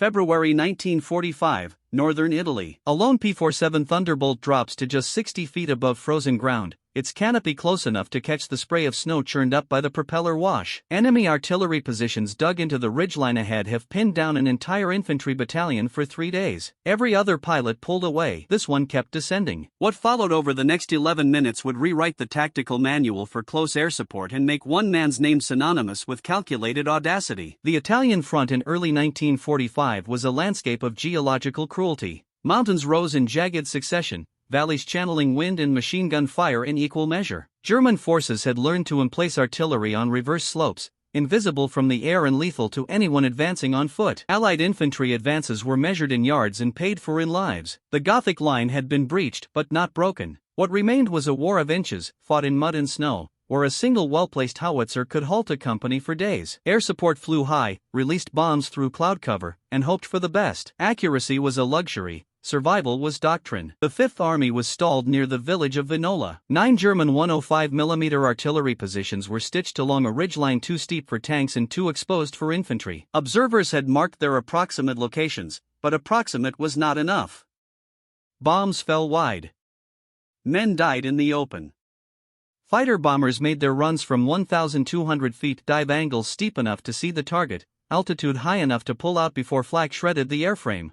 February 1945, Northern Italy. A lone P-47 Thunderbolt drops to just 60 feet above frozen ground, its canopy close enough to catch the spray of snow churned up by the propeller wash. Enemy artillery positions dug into the ridgeline ahead have pinned down an entire infantry battalion for 3 days. Every other pilot pulled away. This one kept descending. What followed over the next 11 minutes would rewrite the tactical manual for close air support and make one man's name synonymous with calculated audacity. The Italian front in early 1945 was a landscape of geological cruelty. Mountains rose in jagged succession, valleys channeling wind and machine gun fire in equal measure. German forces had learned to emplace artillery on reverse slopes, invisible from the air and lethal to anyone advancing on foot. Allied infantry advances were measured in yards and paid for in lives. The Gothic line had been breached but not broken. What remained was a war of inches, fought in mud and snow, where a single well-placed howitzer could halt a company for days. Air support flew high, released bombs through cloud cover, and hoped for the best. Accuracy was a luxury. Survival was doctrine. The Fifth Army was stalled near the village of Vinola. 9 German 105mm artillery positions were stitched along a ridgeline too steep for tanks and too exposed for infantry. Observers had marked their approximate locations, but approximate was not enough. Bombs fell wide. Men died in the open. Fighter bombers made their runs from 1,200 feet, dive angles steep enough to see the target, altitude high enough to pull out before flak shredded the airframe.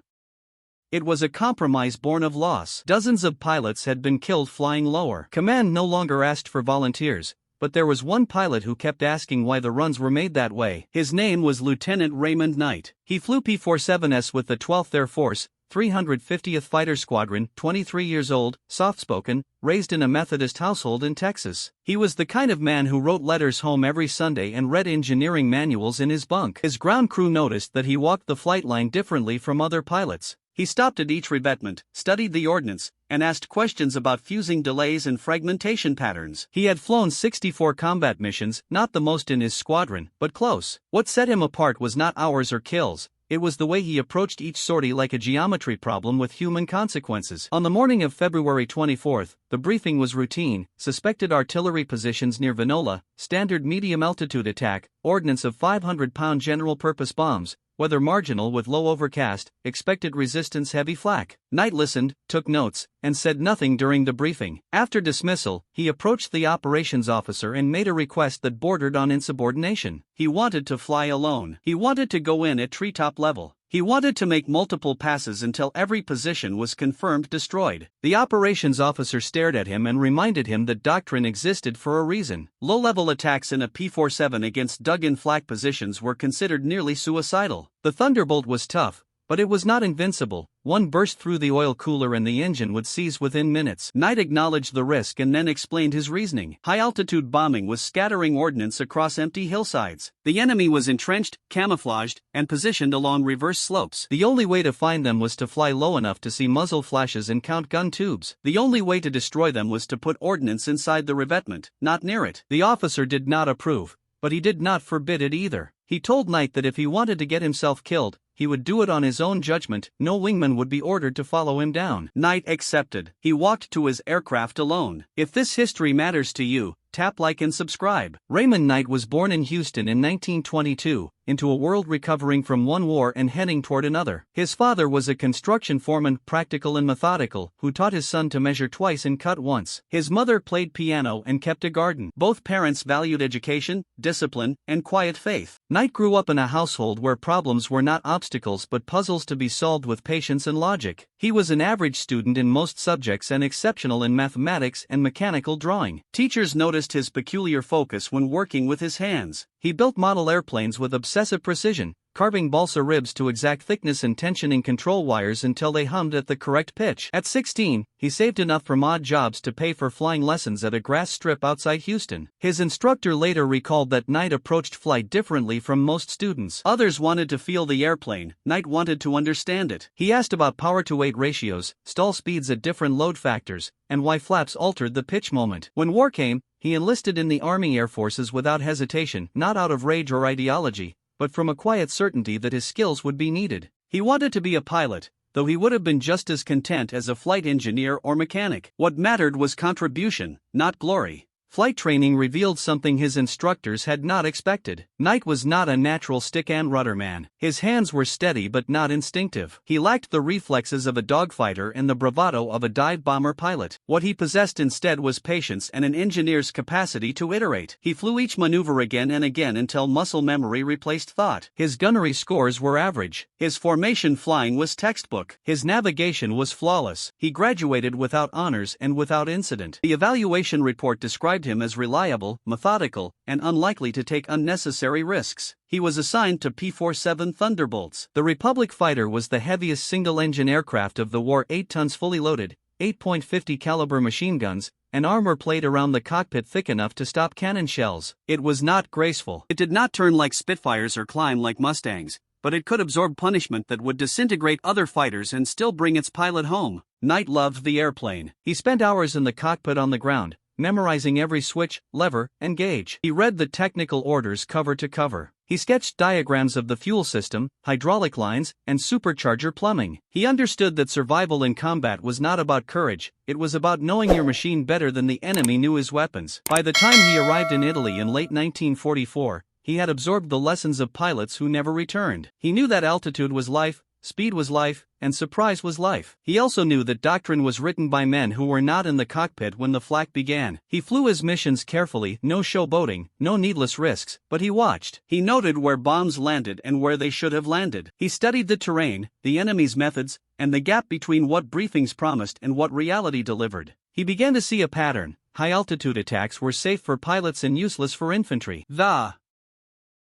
It was a compromise born of loss. Dozens of pilots had been killed flying lower. Command no longer asked for volunteers, but there was one pilot who kept asking why the runs were made that way. His name was Lieutenant Raymond Knight. He flew P-47s with the 12th Air Force, 350th Fighter Squadron, 23 years old, soft-spoken, raised in a Methodist household in Texas. He was the kind of man who wrote letters home every Sunday and read engineering manuals in his bunk. His ground crew noticed that he walked the flight line differently from other pilots. He stopped at each revetment, studied the ordnance, and asked questions about fusing delays and fragmentation patterns. He had flown 64 combat missions, not the most in his squadron, but close. What set him apart was not hours or kills. It was the way he approached each sortie like a geometry problem with human consequences. On the morning of February 24, the briefing was routine: suspected artillery positions near Vinola, standard medium-altitude attack, ordnance of 500-pound general-purpose bombs, weather marginal with low overcast, expected resistance heavy flak. Knight listened, took notes, and said nothing during the briefing. After dismissal, he approached the operations officer and made a request that bordered on insubordination. He wanted to fly alone. He wanted to go in at treetop level. He wanted to make multiple passes until every position was confirmed destroyed. The operations officer stared at him and reminded him that doctrine existed for a reason. Low-level attacks in a P-47 against dug-in flak positions were considered nearly suicidal. The Thunderbolt was tough, but it was not invincible. One burst through the oil cooler and the engine would seize within minutes. Knight acknowledged the risk and then explained his reasoning. High-altitude bombing was scattering ordnance across empty hillsides. The enemy was entrenched, camouflaged, and positioned along reverse slopes. The only way to find them was to fly low enough to see muzzle flashes and count gun tubes. The only way to destroy them was to put ordnance inside the revetment, not near it. The officer did not approve, but he did not forbid it either. He told Knight that if he wanted to get himself killed, he would do it on his own judgment. No wingman would be ordered to follow him down. Knight accepted. He walked to his aircraft alone. If this history matters to you, tap like and subscribe. Raymond Knight was born in Houston in 1922, into a world recovering from one war and heading toward another. His father was a construction foreman, practical and methodical, who taught his son to measure twice and cut once. His mother played piano and kept a garden. Both parents valued education, discipline, and quiet faith. Knight grew up in a household where problems were not obstacles but puzzles to be solved with patience and logic. He was an average student in most subjects and exceptional in mathematics and mechanical drawing. Teachers noticed his peculiar focus when working with his hands. He built model airplanes with obsessive precision, carving balsa ribs to exact thickness and tensioning control wires until they hummed at the correct pitch. At 16, he saved enough from odd jobs to pay for flying lessons at a grass strip outside Houston. His instructor later recalled that Knight approached flight differently from most students. Others wanted to feel the airplane, Knight wanted to understand it. He asked about power-to-weight ratios, stall speeds at different load factors, and why flaps altered the pitch moment. When war came, he enlisted in the Army Air Forces without hesitation, not out of rage or ideology, but from a quiet certainty that his skills would be needed. He wanted to be a pilot, though he would have been just as content as a flight engineer or mechanic. What mattered was contribution, not glory. Flight training revealed something his instructors had not expected. Knight was not a natural stick and rudder man. His hands were steady but not instinctive. He lacked the reflexes of a dogfighter and the bravado of a dive bomber pilot. What he possessed instead was patience and an engineer's capacity to iterate. He flew each maneuver again and again until muscle memory replaced thought. His gunnery scores were average. His formation flying was textbook. His navigation was flawless. He graduated without honors and without incident. The evaluation report described him as reliable, methodical, and unlikely to take unnecessary risks. He was assigned to P-47 Thunderbolts. The Republic fighter was the heaviest single-engine aircraft of the war, 8 tons fully loaded, 8.50 caliber machine guns, and armor plate around the cockpit thick enough to stop cannon shells. It was not graceful. It did not turn like Spitfires or climb like Mustangs, but it could absorb punishment that would disintegrate other fighters and still bring its pilot home. Knight loved the airplane. He spent hours in the cockpit on the ground, memorizing every switch, lever, and gauge. He read the technical orders cover to cover. He sketched diagrams of the fuel system, hydraulic lines, and supercharger plumbing. He understood that survival in combat was not about courage, it was about knowing your machine better than the enemy knew his weapons. By the time he arrived in Italy in late 1944, he had absorbed the lessons of pilots who never returned. He knew that altitude was life, speed was life, and surprise was life. He also knew that doctrine was written by men who were not in the cockpit when the flak began. He flew his missions carefully, no showboating, no needless risks, but he watched. He noted where bombs landed and where they should have landed. He studied the terrain, the enemy's methods, and the gap between what briefings promised and what reality delivered. He began to see a pattern. High-altitude attacks were safe for pilots and useless for infantry. The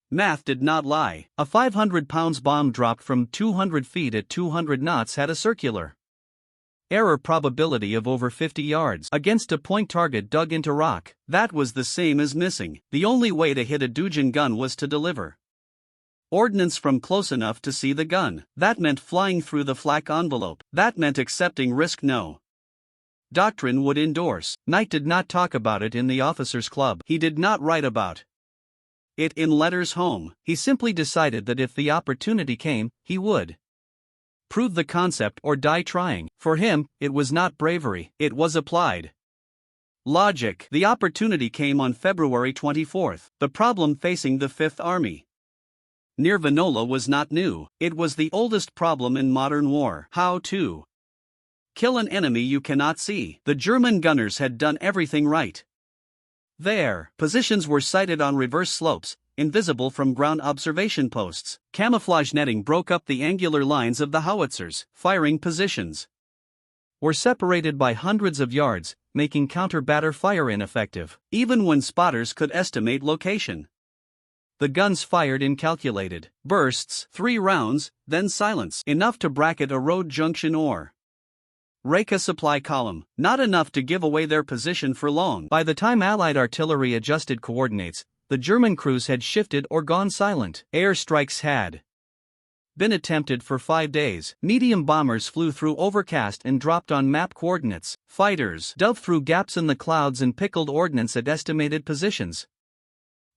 math did not lie. A 500-pound bomb dropped from 200 feet at 200 knots had a circular error probability of over 50 yards against a point target dug into rock. That was the same as missing. The only way to hit a Dugin gun was to deliver ordnance from close enough to see the gun. That meant flying through the flak envelope. That meant accepting risk no doctrine would endorse. Knight did not talk about it in the officers' club. He did not write about it in letters home. He simply decided that if the opportunity came, he would prove the concept or die trying. For him, it was not bravery, it was applied logic. The opportunity came on February 24. The problem facing the Fifth Army near Vinola was not new. It was the oldest problem in modern war. How to kill an enemy you cannot see. The German gunners had done everything right. Their positions were sighted on reverse slopes, invisible from ground observation posts. Camouflage netting broke up the angular lines of the howitzers. Firing positions were separated by hundreds of yards, making counter-batter fire ineffective, even when spotters could estimate location. The guns fired in calculated bursts, 3 rounds, then silence, enough to bracket a road junction or rake a supply column, not enough to give away their position for long. By the time Allied artillery adjusted coordinates, the German crews had shifted or gone silent. Airstrikes had been attempted for 5 days. Medium bombers flew through overcast and dropped on map coordinates. Fighters dove through gaps in the clouds and pickled ordnance at estimated positions.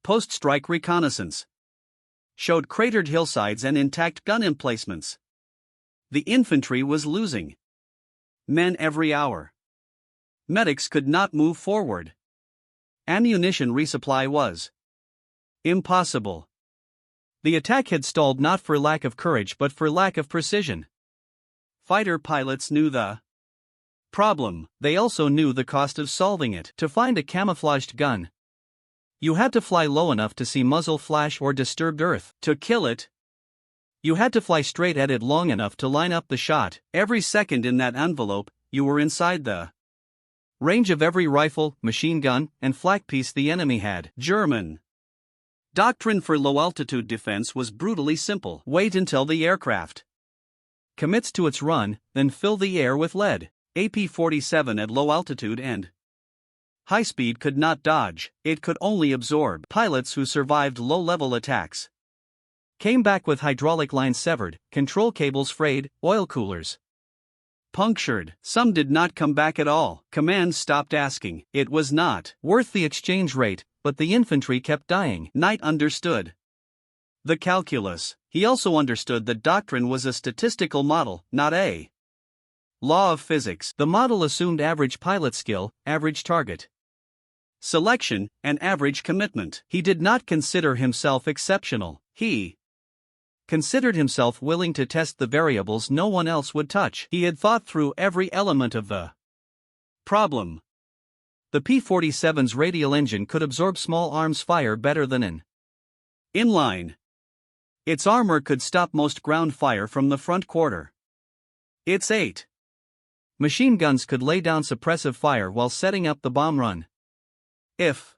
Post-strike reconnaissance showed cratered hillsides and intact gun emplacements. The infantry was losing men every hour. Medics could not move forward. Ammunition resupply was impossible. The attack had stalled not for lack of courage but for lack of precision. Fighter pilots knew the problem. They also knew the cost of solving it. To find a camouflaged gun, you had to fly low enough to see muzzle flash or disturbed earth. To kill it, you had to fly straight at it long enough to line up the shot. Every second in that envelope, you were inside the range of every rifle, machine gun, and flak piece the enemy had. German doctrine for low-altitude defense was brutally simple. Wait until the aircraft commits to its run, then fill the air with lead. AP-47 at low altitude and high speed could not dodge, it could only absorb. Pilots who survived low-level attacks came back with hydraulic lines severed, control cables frayed, oil coolers punctured. Some did not come back at all. Command stopped asking. It was not worth the exchange rate, but the infantry kept dying. Knight understood the calculus. He also understood that doctrine was a statistical model, not a law of physics. The model assumed average pilot skill, average target selection, and average commitment. He did not consider himself exceptional. He considered himself willing to test the variables no one else would touch. He had thought through every element of the problem. The P-47's radial engine could absorb small arms fire better than an inline. Its armor could stop most ground fire from the front quarter. Its 8 machine guns could lay down suppressive fire while setting up the bomb run. If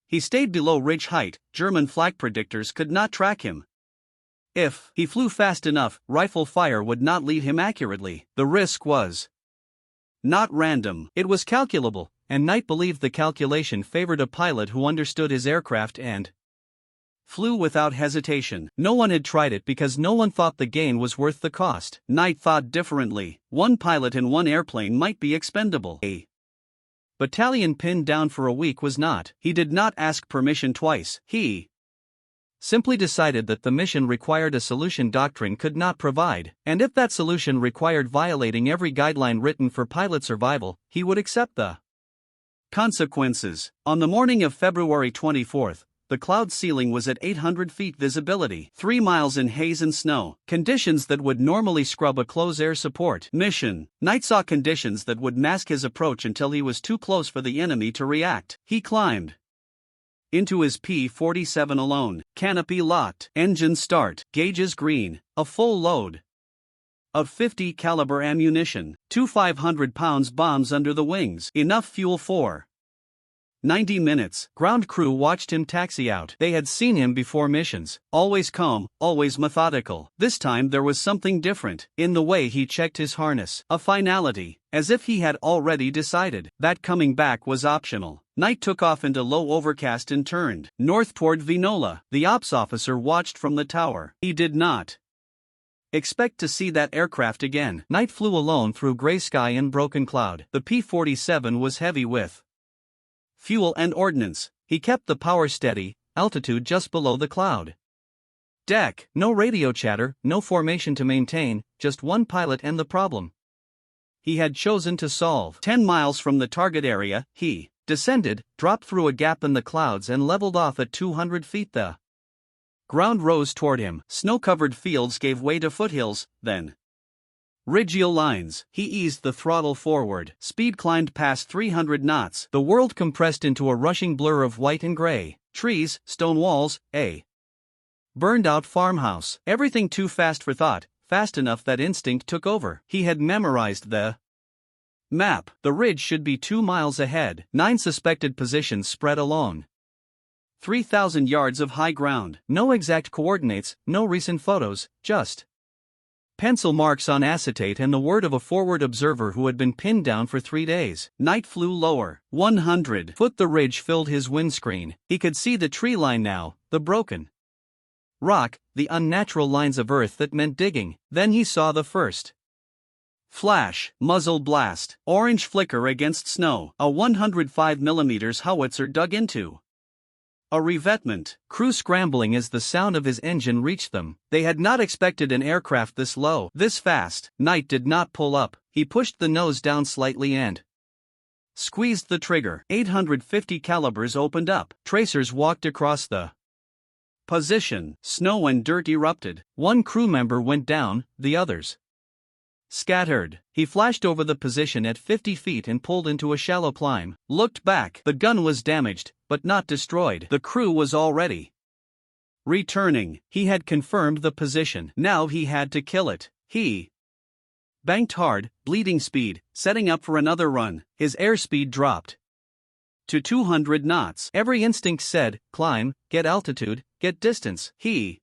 he stayed below ridge height, German flak predictors could not track him. If he flew fast enough, rifle fire would not lead him accurately. The risk was not random, it was calculable, and Knight believed the calculation favored a pilot who understood his aircraft and flew without hesitation. No one had tried it because no one thought the gain was worth the cost. Knight thought differently. One pilot in one airplane might be expendable. A battalion pinned down for a week was not. He did not ask permission twice. He simply decided that the mission required a solution doctrine could not provide, and if that solution required violating every guideline written for pilot survival, he would accept the consequences. On the morning of February 24th, the cloud ceiling was at 800 feet visibility, 3 miles in haze and snow, conditions that would normally scrub a close air support mission. Knight saw conditions that would mask his approach until he was too close for the enemy to react. He climbed into his P-47 alone, canopy locked, engine start, gauges green, a full load of 50 caliber ammunition, 2 500-pound bombs under the wings, enough fuel for 90 minutes. Ground crew watched him taxi out. They had seen him before missions, always calm, always methodical. This time there was something different in the way he checked his harness, a finality, as if he had already decided that coming back was optional. Knight took off into low overcast and turned north toward Vinola. The ops officer watched from the tower. He did not expect to see that aircraft again. Knight flew alone through gray sky and broken cloud. The P-47 was heavy with fuel and ordnance. He kept the power steady, altitude just below the cloud deck. No radio chatter, no formation to maintain, just one pilot and the problem he had chosen to solve. 10 miles from the target area, he descended, dropped through a gap in the clouds and leveled off at 200 feet. The ground rose toward him. Snow-covered fields gave way to foothills, then ridgeal lines. He eased the throttle forward. Speed climbed past 300 knots. The world compressed into a rushing blur of white and gray. Trees, stone walls, a burned-out farmhouse. Everything too fast for thought, fast enough that instinct took over. He had memorized the map. The ridge should be 2 miles ahead. 9 suspected positions spread along 3,000 yards of high ground. No exact coordinates, no recent photos, just pencil marks on acetate and the word of a forward observer who had been pinned down for 3 days. Knight flew lower. 100 foot the ridge filled his windscreen. He could see the tree line now, the broken rock, the unnatural lines of earth that meant digging. Then he saw the first flash, muzzle blast, orange flicker against snow. A 105mm howitzer dug into a revetment. Crew scrambling as the sound of his engine reached them. They had not expected an aircraft this low, this fast. Knight did not pull up. He pushed the nose down slightly and squeezed the trigger. 850 calibers opened up. Tracers walked across the position. Snow and dirt erupted. One crew member went down, the others scattered. He flashed over the position at 50 feet and pulled into a shallow climb. Looked back. The gun was damaged, but not destroyed. The crew was already returning. He had confirmed the position. Now he had to kill it. He banked hard, bleeding speed, setting up for another run. His airspeed dropped to 200 knots. Every instinct said, climb, get altitude, get distance. He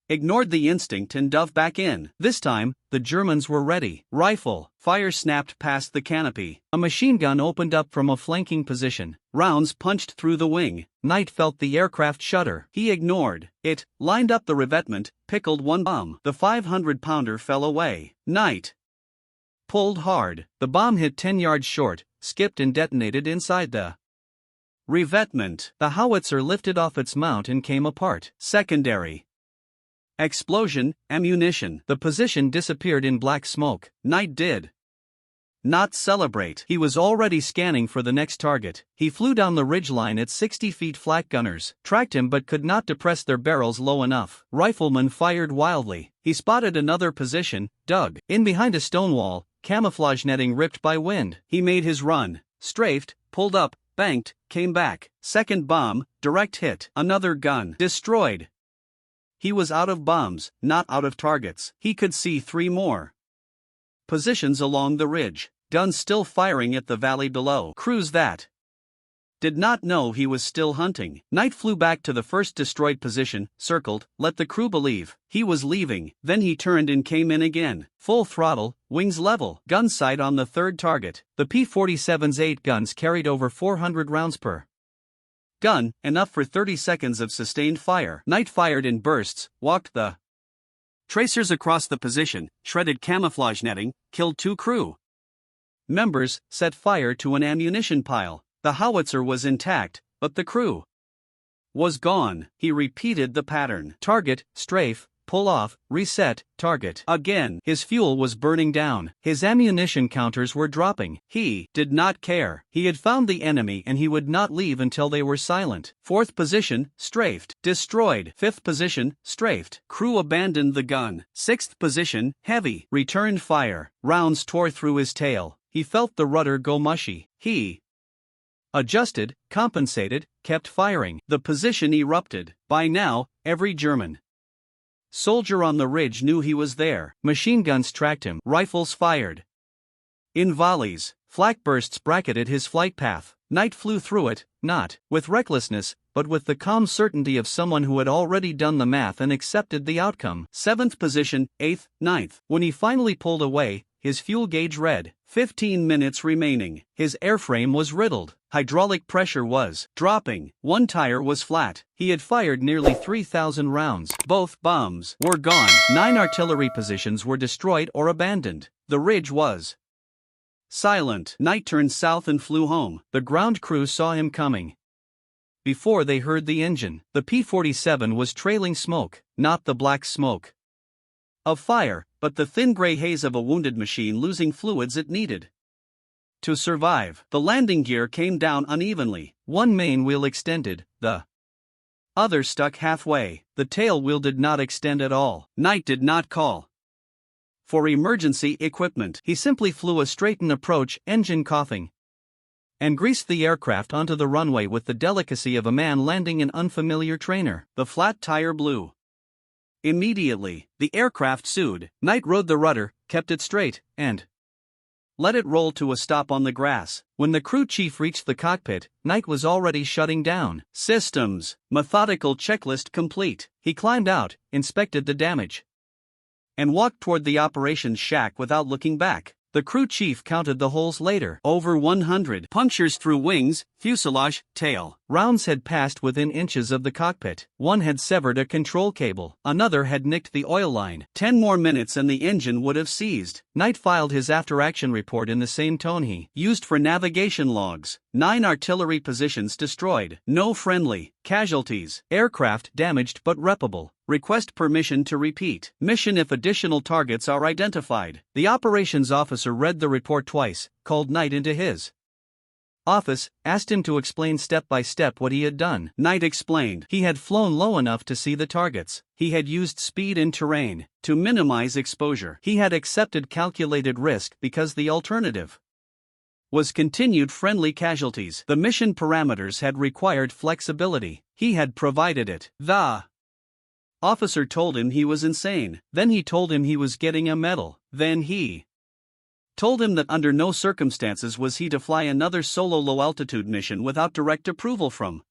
ignored the instinct and dove back in. This time, the Germans were ready. Rifle fire snapped past the canopy. A machine gun opened up from a flanking position. Rounds punched through the wing. Knight felt the aircraft shudder. He ignored it, lined up the revetment, pickled one bomb. The 500-pounder fell away. Knight pulled hard. The bomb hit 10 yards short, skipped and detonated inside the revetment. The howitzer lifted off its mount and came apart. Secondary explosion, ammunition. The position disappeared in black smoke. Knight did not celebrate. He was already scanning for the next target. He flew down the ridgeline at 60 feet. Flak gunners tracked him but could not depress their barrels low enough. Riflemen fired wildly. He spotted another position, dug in behind a stone wall, camouflage netting ripped by wind. He made his run, strafed, pulled up, banked, came back. Second bomb, direct hit. Another gun, destroyed. He was out of bombs, not out of targets. He could see 3 more positions along the ridge. Guns still firing at the valley below. Crews that did not know he was still hunting. Knight flew back to the first destroyed position, circled, let the crew believe he was leaving. Then he turned and came in again. Full throttle, wings level. Gun sight on the third target. The P-47's 8 guns carried over 400 rounds per gun, enough for 30 seconds of sustained fire. Knight fired in bursts, walked the tracers across the position, shredded camouflage netting, killed 2 crew members, set fire to an ammunition pile. The howitzer was intact, but the crew was gone. He repeated the pattern. Target, strafe, pull off, reset, target. Again, his fuel was burning down. His ammunition counters were dropping. He did not care. He had found the enemy and he would not leave until they were silent. Fourth position, strafed, destroyed. Fifth position, strafed. Crew abandoned the gun. Sixth position, heavy, returned fire. Rounds tore through his tail. He felt the rudder go mushy. He adjusted, compensated, kept firing. The position erupted. By now, every German soldier on the ridge knew he was there. Machine guns tracked him. Rifles fired in volleys. Flak bursts bracketed his flight path. Knight flew through it, not with recklessness, but with the calm certainty of someone who had already done the math and accepted the outcome. Seventh position, 8th, 9th. When he finally pulled away, his fuel gauge read 15 minutes remaining. His airframe was riddled. Hydraulic pressure was dropping. One tire was flat. He had fired nearly 3,000 rounds. Both bombs were gone. 9 artillery positions were destroyed or abandoned. The ridge was silent. Knight turned south and flew home. The ground crew saw him coming before they heard the engine. The P-47 was trailing smoke, not the black smoke of fire, but the thin gray haze of a wounded machine losing fluids it needed to survive. The landing gear came down unevenly. One main wheel extended, the other stuck halfway. The tail wheel did not extend at all. Knight did not call for emergency equipment. He simply flew a straightened approach, engine coughing, and greased the aircraft onto the runway with the delicacy of a man landing an unfamiliar trainer. The flat tire blew. Immediately, the aircraft sued. Knight rode the rudder, kept it straight, and let it roll to a stop on the grass. When the crew chief reached the cockpit, Knight was already shutting down. Systems, methodical checklist complete. He climbed out, inspected the damage, and walked toward the operations shack without looking back. The crew chief counted the holes later. Over 100 punctures through wings, fuselage, tail. Rounds had passed within inches of the cockpit. One had severed a control cable. Another had nicked the oil line. 10 more minutes and the engine would have seized. Knight filed his after-action report in the same tone he used for navigation logs. 9 artillery positions destroyed. No friendly casualties. Aircraft damaged but reparable. Request permission to repeat mission if additional targets are identified. The operations officer read the report twice, called Knight into his office, asked him to explain step by step what he had done. Knight explained. He had flown low enough to see the targets. He had used speed in terrain to minimize exposure. He had accepted calculated risk because the alternative was continued friendly casualties. The mission parameters had required flexibility. He had provided it. The officer told him he was insane. Then he told him he was getting a medal. Then he told him that under no circumstances was he to fly another solo low-altitude mission without direct approval from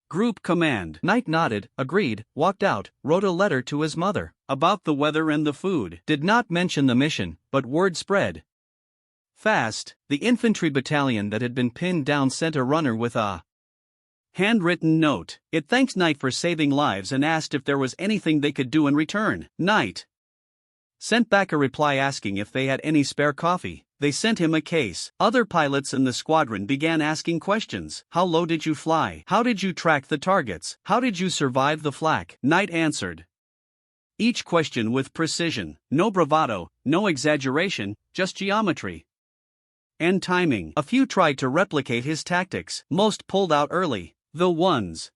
Group Command. Knight nodded, agreed, walked out, wrote a letter to his mother about the weather and the food. Did not mention the mission, but word spread fast. The infantry battalion that had been pinned down sent a runner with a handwritten note. It thanked Knight for saving lives and asked if there was anything they could do in return. Knight sent back a reply asking if they had any spare coffee. They sent him a case. Other pilots in the squadron began asking questions. How low did you fly? How did you track the targets? How did you survive the flak? Knight answered each question with precision. No bravado, no exaggeration, just geometry. and timing. A few tried to replicate his tactics. Most pulled out early. The ones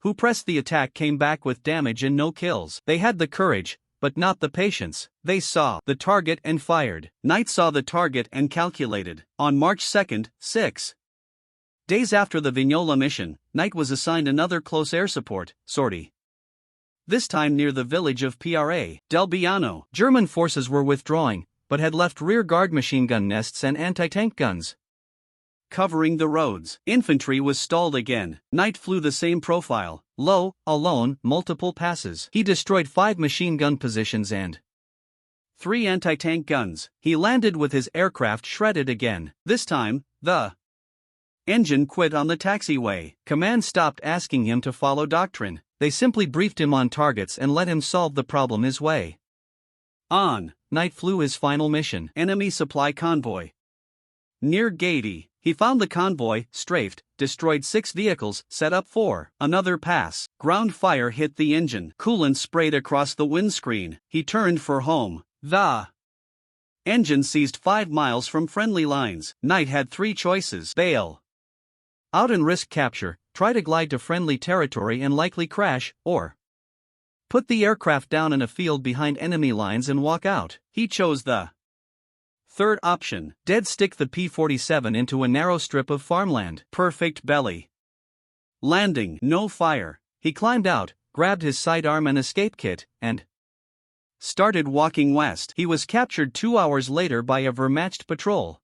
who pressed the attack came back with damage and no kills. They had the courage, but not the patience. They saw the target and fired. Knight saw the target and calculated. On March 2nd, 6 days after the Vignola mission, Knight was assigned another close air support sortie. This time near the village of Pra del Biano. German forces were withdrawing, but had left rear-guard machine gun nests and anti-tank guns covering the roads. Infantry was stalled again. Knight flew the same profile, low, alone, multiple passes. He destroyed 5 machine gun positions and 3 anti-tank guns. He landed with his aircraft shredded again. This time, the engine quit on the taxiway. Command stopped asking him to follow doctrine. They simply briefed him on targets and let him solve the problem his way. On Knight flew his final mission. Enemy supply convoy. Near Gaeti, he found the convoy, strafed, destroyed 6 vehicles, set up 4. Another pass. Ground fire hit the engine. Coolant sprayed across the windscreen. He turned for home. The engine seized 5 miles from friendly lines. Knight had 3 choices. Bail out and risk capture, try to glide to friendly territory and likely crash, or put the aircraft down in a field behind enemy lines and walk out. He chose the third option. Dead stick the P-47 into a narrow strip of farmland. Perfect belly landing. No fire. He climbed out, grabbed his sidearm and escape kit, and started walking west. He was captured 2 hours later by a Wehrmacht patrol.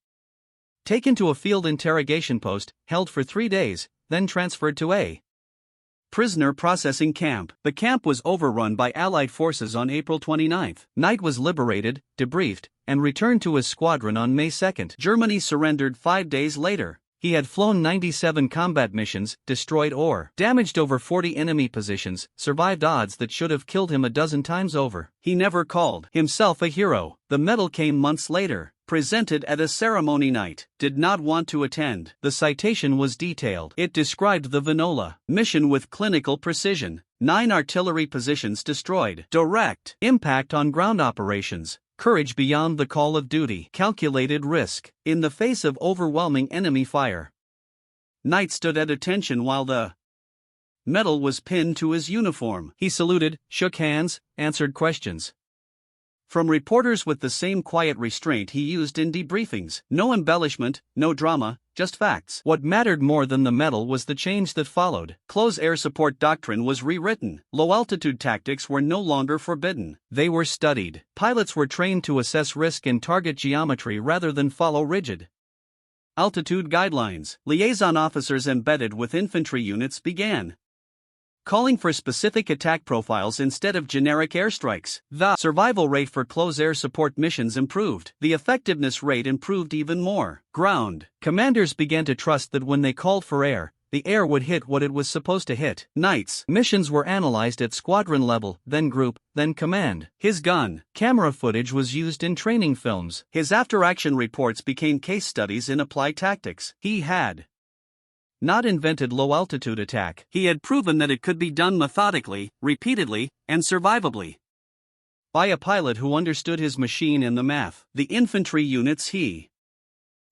Taken to a field interrogation post, held for 3 days, then transferred to a prisoner processing camp. The camp was overrun by Allied forces on April 29. Knight was liberated, debriefed, and returned to his squadron on May 2. Germany surrendered 5 days later. He had flown 97 combat missions, destroyed or damaged over 40 enemy positions, survived odds that should have killed him a dozen times over. He never called himself a hero. The medal came months later, presented at a ceremony. Knight did not want to attend. The citation was detailed. It described the Vignola mission with clinical precision. 9 artillery positions destroyed. Direct impact on ground operations. Courage beyond the call of duty. Calculated risk. In the face of overwhelming enemy fire, Knight stood at attention while the medal was pinned to his uniform. He saluted, shook hands, answered questions from reporters with the same quiet restraint he used in debriefings. No embellishment, no drama, just facts. What mattered more than the medal was the change that followed. Close air support doctrine was rewritten. Low-altitude tactics were no longer forbidden. They were studied. Pilots were trained to assess risk in target geometry rather than follow rigid altitude guidelines. Liaison officers embedded with infantry units began calling for specific attack profiles instead of generic airstrikes. The survival rate for close air support missions improved. The effectiveness rate improved even more. Ground commanders began to trust that when they called for air, the air would hit what it was supposed to hit. Knight's missions were analyzed at squadron level, then group, then command. His gun camera footage was used in training films. His after-action reports became case studies in applied tactics. He had not invented low-altitude attack. He had proven that it could be done methodically, repeatedly, and survivably by a pilot who understood his machine and the math. The infantry units he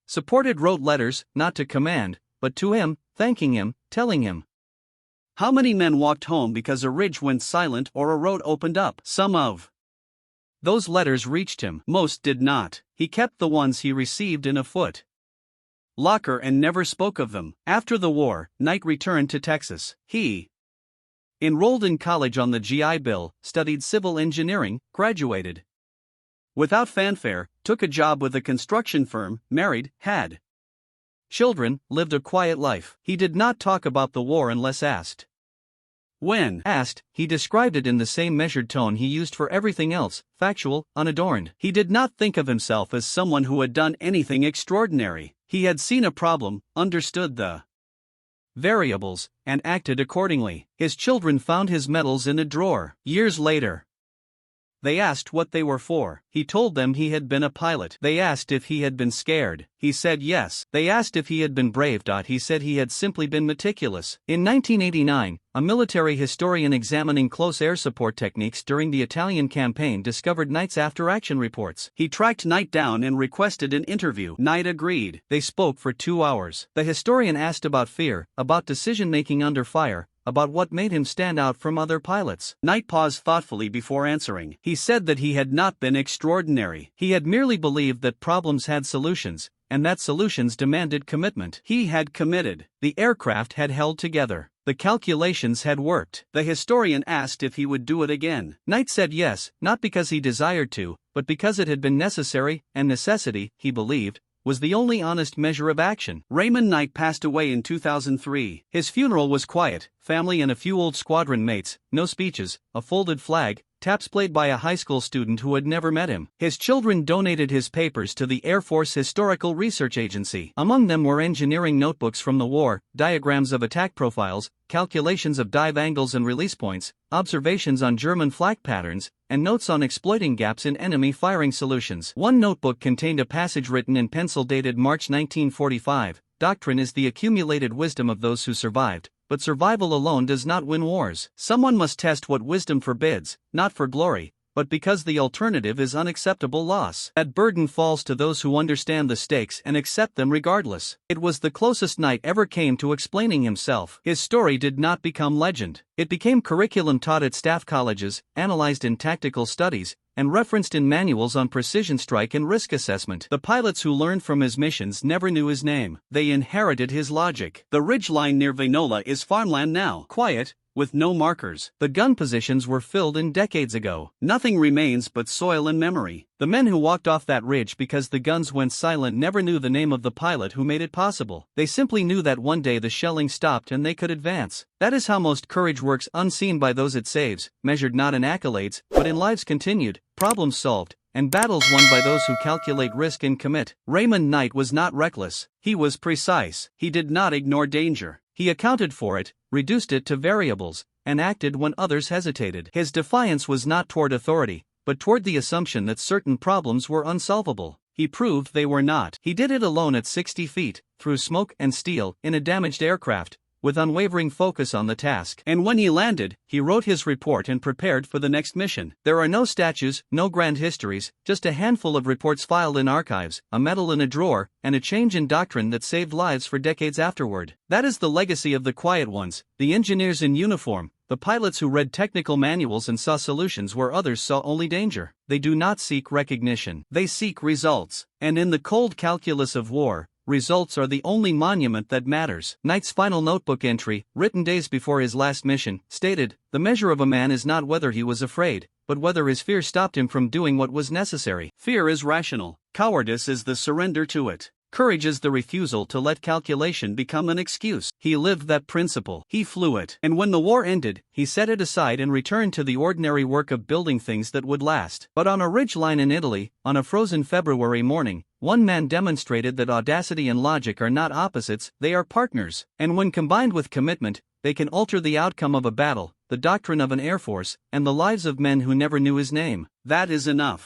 supported wrote letters, not to command, but to him, thanking him, telling him how many men walked home because a ridge went silent or a road opened up. Some of those letters reached him. Most did not. He kept the ones he received in a foot locker and never spoke of them. After the war, Knight returned to Texas. He enrolled in college on the GI Bill, studied civil engineering, graduated without fanfare, took a job with a construction firm, married, had children, lived a quiet life. He did not talk about the war unless asked. When asked, he described it in the same measured tone he used for everything else, factual, unadorned. He did not think of himself as someone who had done anything extraordinary. He had seen a problem, understood the variables, and acted accordingly. His children found his medals in a drawer. Years later, They asked what they were for. He told them he had been a pilot. They asked if he had been scared. He said yes. They asked if he had been brave. He said he had simply been meticulous. In 1989, a military historian examining close air support techniques during the Italian campaign discovered Knight's after-action reports. He tracked Knight down and requested an interview. Knight agreed. They spoke for 2 hours. The historian asked about fear, about decision-making under fire, about what made him stand out from other pilots. Knight paused thoughtfully before answering. He said that he had not been extraordinary. He had merely believed that problems had solutions, and that solutions demanded commitment. He had committed. The aircraft had held together. The calculations had worked. The historian asked if he would do it again. Knight said yes, not because he desired to, but because it had been necessary, and necessity, he believed, was the only honest measure of action. Raymond Knight passed away in 2003. His funeral was quiet, family and a few old squadron mates, no speeches, a folded flag, taps played by a high school student who had never met him. His children donated his papers to the Air Force Historical Research Agency. Among them were engineering notebooks from the war, diagrams of attack profiles, calculations of dive angles and release points, observations on German flak patterns, and notes on exploiting gaps in enemy firing solutions. One notebook contained a passage written in pencil dated March 1945, "Doctrine is the accumulated wisdom of those who survived, but survival alone does not win wars. Someone must test what wisdom forbids, not for glory, but because the alternative is unacceptable loss. That burden falls to those who understand the stakes and accept them regardless." It was the closest Knight ever came to explaining himself. His story did not become legend. It became curriculum taught at staff colleges, analyzed in tactical studies, and referenced in manuals on precision strike and risk assessment. The pilots who learned from his missions never knew his name. They inherited his logic. The ridgeline near Venola is farmland now, quiet, with no markers. The gun positions were filled in decades ago. Nothing remains but soil and memory. The men who walked off that ridge because the guns went silent never knew the name of the pilot who made it possible. They simply knew that one day the shelling stopped and they could advance. That is how most courage works, unseen by those it saves, measured not in accolades, but in lives continued, problems solved, and battles won by those who calculate risk and commit. Raymond Knight was not reckless. He was precise. He did not ignore danger. He accounted for it, reduced it to variables, and acted when others hesitated. His defiance was not toward authority, but toward the assumption that certain problems were unsolvable. He proved they were not. He did it alone at 60 feet, through smoke and steel, in a damaged aircraft, with unwavering focus on the task. And when he landed, he wrote his report and prepared for the next mission. There are no statues, no grand histories, just a handful of reports filed in archives, a medal in a drawer, and a change in doctrine that saved lives for decades afterward. That is the legacy of the quiet ones, the engineers in uniform, the pilots who read technical manuals and saw solutions where others saw only danger. They do not seek recognition. They seek results. And in the cold calculus of war, results are the only monument that matters. Knight's final notebook entry, written days before his last mission, stated, "The measure of a man is not whether he was afraid, but whether his fear stopped him from doing what was necessary." Fear is rational. Cowardice is the surrender to it. Courage is the refusal to let calculation become an excuse. He lived that principle. He flew it. And when the war ended, he set it aside and returned to the ordinary work of building things that would last. But on a ridgeline in Italy, on a frozen February morning, one man demonstrated that audacity and logic are not opposites, they are partners. And when combined with commitment, they can alter the outcome of a battle, the doctrine of an air force, and the lives of men who never knew his name. That is enough.